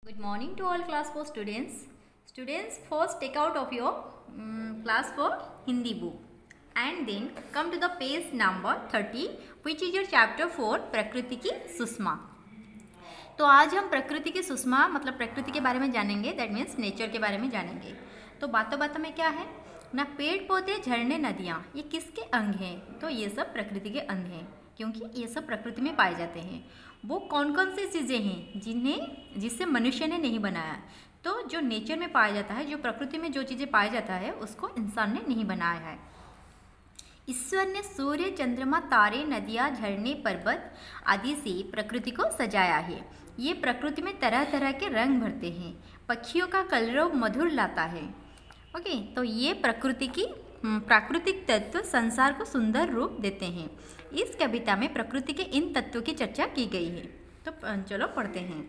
Good morning to all class 4 students. Students, first take out of your class 4 Hindi book and then come to the page number 30 which is your chapter 4 प्रकृति की सुषमा. तो आज हम प्रकृति की सुषमा मतलब प्रकृति के बारे में जानेंगे, दैट मीन्स नेचर के बारे में जानेंगे. तो बातों बातों में क्या है ना, पेड़ पौधे झरने नदियाँ ये किसके अंग हैं? तो ये सब प्रकृति के अंग हैं क्योंकि ये सब प्रकृति में पाए जाते हैं. वो कौन कौन सी चीज़ें हैं जिससे मनुष्य ने नहीं बनाया? तो जो नेचर में पाया जाता है, जो प्रकृति में जो चीज़ें पाया जाता है उसको इंसान ने नहीं बनाया है. ईश्वर ने सूर्य, चंद्रमा, तारे, नदियाँ, झरने, पर्वत आदि से प्रकृति को सजाया है. ये प्रकृति में तरह तरह के रंग भरते हैं. पक्षियों का कलरव मधुर लाता है. ओके, तो ये प्रकृति की प्राकृतिक तत्व संसार को सुंदर रूप देते हैं. इस कविता में प्रकृति के इन तत्वों की चर्चा की गई है. तो चलो पढ़ते हैं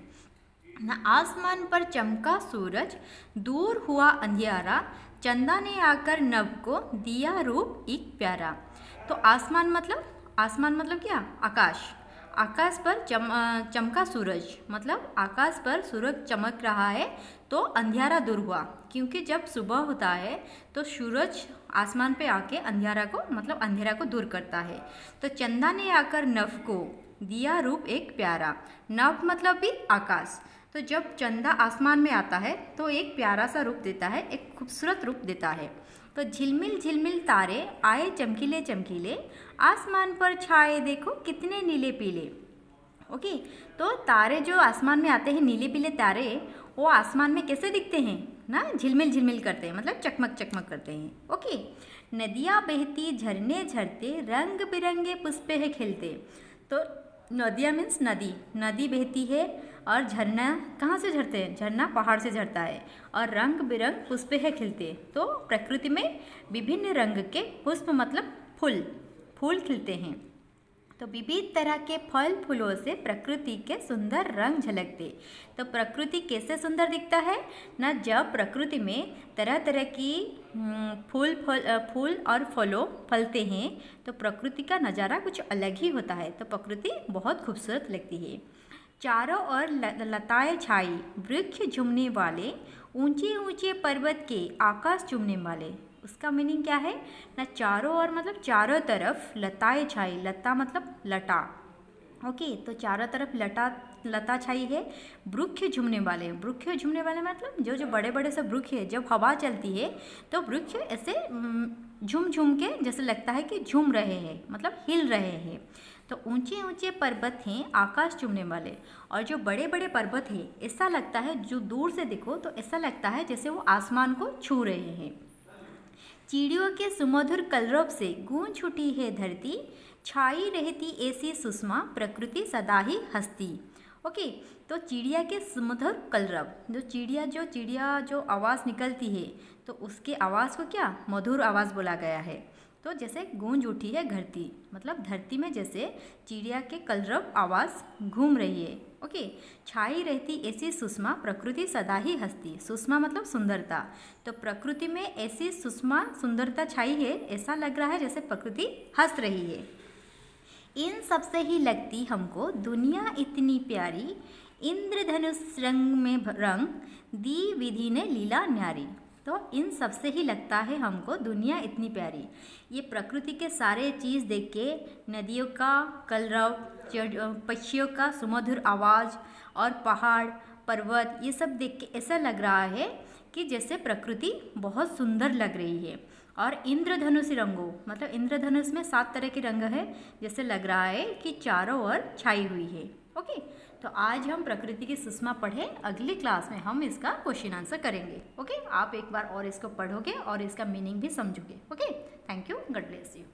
ना. आसमान पर चमका सूरज, दूर हुआ अंधियारा, चंदा ने आकर नभ को दिया रूप एक प्यारा. तो आसमान मतलब क्या? आकाश. आकाश पर चमका सूरज मतलब आकाश पर सूरज चमक रहा है तो अंधियारा दूर हुआ, क्योंकि जब सुबह होता है तो सूरज आसमान पे आके अंधियारा को दूर करता है. तो चंदा ने आकर नभ को दिया रूप एक प्यारा. नभ मतलब भी आकाश. तो जब चंदा आसमान में आता है तो एक प्यारा सा रूप देता है, एक खूबसूरत रूप देता है. तो झिलमिल झिलमिल तारे आए चमकीले चमकीले, आसमान पर छाए देखो कितने नीले पीले. ओके, तो तारे जो आसमान में आते हैं, नीले पीले तारे, वो आसमान में कैसे दिखते हैं ना? झिलमिल झिलमिल करते हैं, मतलब चकमक चकमक करते हैं. ओके, नदियाँ बहती, झरने झरते, रंग बिरंगे पुष्पे है खिलते. तो नदियाँ मीन्स नदी बहती है और झरना कहाँ से झरते हैं? झरना पहाड़ से झरता है. और रंग बिरंग पुष्प है खिलते. तो प्रकृति में विभिन्न रंग के पुष्प मतलब फूल खिलते हैं. तो विविध तरह के फल फूलों से प्रकृति के सुंदर रंग झलकते. तो प्रकृति कैसे सुंदर दिखता है ना? जब प्रकृति में तरह तरह की फूल और फलों फलते हैं तो प्रकृति का नज़ारा कुछ अलग ही होता है. तो प्रकृति बहुत खूबसूरत लगती है. चारों ओर लताएं छाई, वृक्ष झूमने वाले, ऊंचे ऊंचे पर्वत के आकाश चूमने वाले. उसका मीनिंग क्या है ना? चारों ओर मतलब चारों तरफ लताएं छाई. लता मतलब लटा. ओके, तो चारों तरफ लता छाई है. वृक्ष झूमने वाले मतलब जो बड़े बड़े से वृक्ष है, जब हवा चलती है तो वृक्ष ऐसे झूम झूम के जैसे लगता है कि झूम रहे हैं, मतलब हिल रहे हैं. तो ऊंचे ऊंचे पर्वत हैं आकाश चूमने वाले. और जो बड़े बड़े पर्वत हैं ऐसा लगता है, जो दूर से देखो तो ऐसा लगता है जैसे वो आसमान को छू रहे हैं. चिड़ियों के सुमधुर कलरव से गूंज उठी है धरती, छाई रहती ऐसी सुषमा, प्रकृति सदा ही हंसती. ओके, तो चिड़िया के सुमधुर कलरव, चिड़िया जो आवाज़ निकलती है तो उसके आवाज़ को क्या मधुर आवाज़ बोला गया है. तो जैसे गूंज उठी है धरती मतलब धरती में जैसे चिड़िया के कलरव आवाज़ घूम रही है. ओके, छाई रहती ऐसी सुषमा, प्रकृति सदा ही हंसती. सुषमा मतलब सुंदरता. तो प्रकृति में ऐसी सुंदरता छाई है, ऐसा लग रहा है जैसे प्रकृति हंस रही है. इन सबसे ही लगती हमको दुनिया इतनी प्यारी, इंद्रधनुष रंग में रंग दी विधि ने लीला न्यारी. तो इन सबसे ही लगता है हमको दुनिया इतनी प्यारी. ये प्रकृति के सारे चीज़ देख के, नदियों का कलरव, पक्षियों का सुमधुर आवाज़ और पहाड़ पर्वत ये सब देख के ऐसा लग रहा है कि जैसे प्रकृति बहुत सुंदर लग रही है. और इंद्रधनुष रंगों मतलब इंद्रधनुष में 7 तरह के रंग है, जैसे लग रहा है कि चारों ओर छाई हुई है. ओके, तो आज हम प्रकृति की सुषमा पढ़े. अगली क्लास में हम इसका क्वेश्चन आंसर करेंगे. ओके, आप एक बार और इसको पढ़ोगे और इसका मीनिंग भी समझोगे. Okay, thank you, God bless you.